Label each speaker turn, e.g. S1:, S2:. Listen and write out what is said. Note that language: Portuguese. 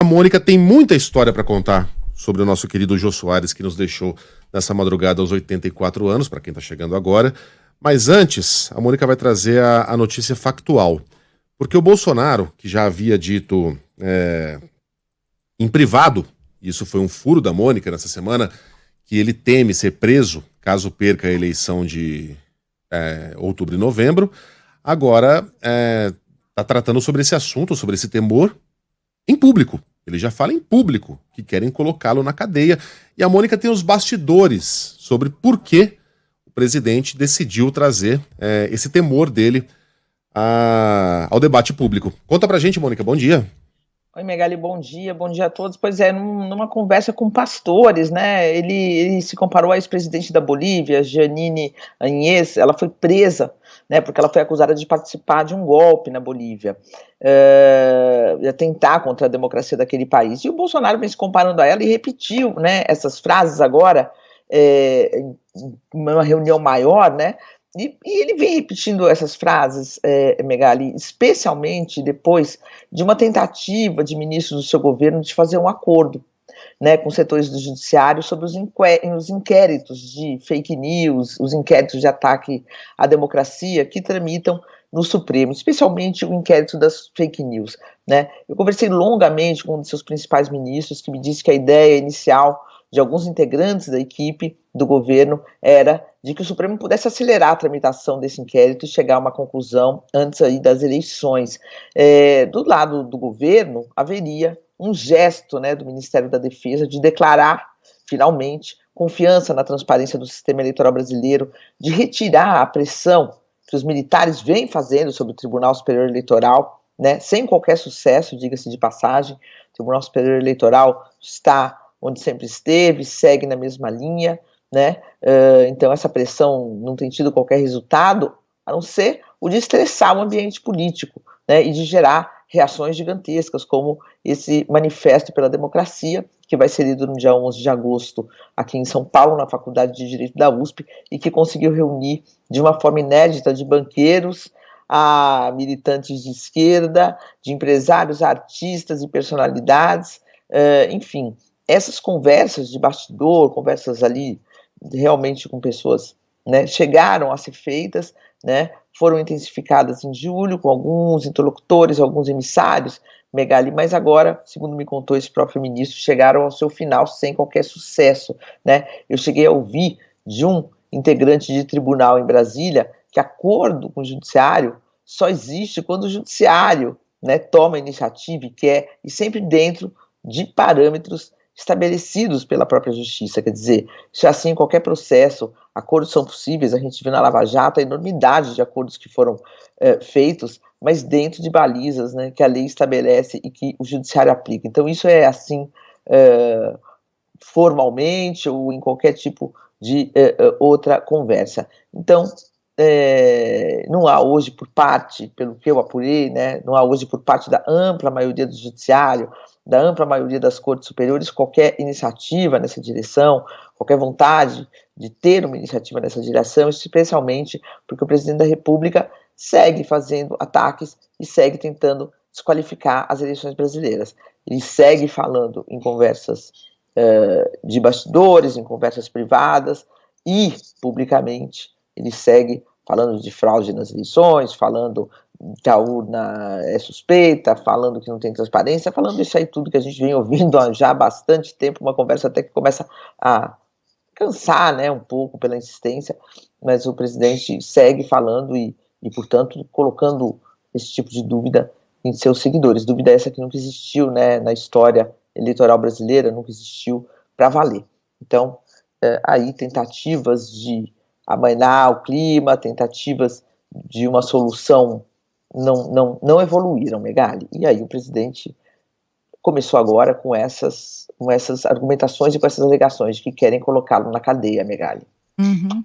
S1: Mônica tem muita história para contar sobre o nosso querido Jô Soares, que nos deixou nessa madrugada aos 84 anos, para quem está chegando agora. Mas antes, a Mônica vai trazer a notícia factual. Porque o Bolsonaro, que já havia dito em privado, isso foi um furo da Mônica nessa semana, que ele teme ser preso caso perca a eleição de outubro e novembro, agora está tratando sobre esse assunto, sobre esse temor, em público. Ele já fala em público que querem colocá-lo na cadeia. E a Mônica tem os bastidores sobre por que o presidente decidiu trazer esse temor dele ao debate público. Conta pra gente, Mônica, bom dia.
S2: Oi, Megali, bom dia a todos. Pois é, numa conversa com pastores, né, ele se comparou à ex-presidente da Bolívia, Jeanine Áñez. Ela foi presa, né, porque ela foi acusada de participar de um golpe na Bolívia, de atentar contra a democracia daquele país. E o Bolsonaro vem se comparando a ela e repetiu, né, essas frases agora, em uma reunião maior, né. E ele vem repetindo essas frases, Megali, especialmente depois de uma tentativa de ministros do seu governo de fazer um acordo, né, com setores do judiciário sobre os inquéritos de fake news, os inquéritos de ataque à democracia que tramitam no Supremo, especialmente o inquérito das fake news, né. Eu conversei longamente com um dos seus principais ministros, que me disse que a ideia inicial de alguns integrantes da equipe do governo era de que o Supremo pudesse acelerar a tramitação desse inquérito e chegar a uma conclusão antes aí das eleições. Do lado do governo, haveria um gesto, né, do Ministério da Defesa de declarar, finalmente, confiança na transparência do sistema eleitoral brasileiro, de retirar a pressão que os militares vêm fazendo sobre o Tribunal Superior Eleitoral, né, sem qualquer sucesso, diga-se de passagem. O Tribunal Superior Eleitoral está onde sempre esteve, segue na mesma linha, né? Então essa pressão não tem tido qualquer resultado, a não ser o de estressar o ambiente político, né? E de gerar reações gigantescas, como esse manifesto pela democracia, que vai ser lido no dia 11 de agosto aqui em São Paulo, na Faculdade de Direito da USP, e que conseguiu reunir de uma forma inédita de banqueiros a militantes de esquerda, de empresários, artistas e personalidades, enfim. Essas conversas de bastidor, conversas ali realmente com pessoas, né, chegaram a ser feitas, né, foram intensificadas em julho com alguns interlocutores, alguns emissários, Megali, mas agora, segundo me contou esse próprio ministro, chegaram ao seu final sem qualquer sucesso, né. Eu cheguei a ouvir de um integrante de tribunal em Brasília que acordo com o judiciário só existe quando o judiciário, né, toma a iniciativa e quer, e sempre dentro de parâmetros estabelecidos pela própria justiça. Quer dizer, se é assim em qualquer processo, acordos são possíveis, a gente viu na Lava Jato a enormidade de acordos que foram feitos, mas dentro de balizas, né, que a lei estabelece e que o judiciário aplica. Então isso é assim formalmente ou em qualquer tipo de outra conversa. Então, não há hoje por parte, pelo que eu apurei, né, não há hoje por parte da ampla maioria do judiciário, da ampla maioria das cortes superiores, qualquer iniciativa nessa direção, qualquer vontade de ter uma iniciativa nessa direção, especialmente porque o presidente da República segue fazendo ataques e segue tentando desqualificar as eleições brasileiras. Ele segue falando em conversas de bastidores, em conversas privadas e publicamente ele segue falando de fraude nas eleições, falando que a urna é suspeita, falando que não tem transparência, falando isso aí tudo que a gente vem ouvindo há já bastante tempo, uma conversa até que começa a cansar, né, um pouco pela insistência, mas o presidente segue falando e portanto, colocando esse tipo de dúvida em seus seguidores. Dúvida essa que nunca existiu, né, na história eleitoral brasileira, nunca existiu para valer. Então, aí tentativas de amainar o clima, tentativas de uma solução não evoluíram, Megali. E aí o presidente começou agora com essas argumentações e com essas alegações de que querem colocá-lo na cadeia, Megali.
S3: Uhum.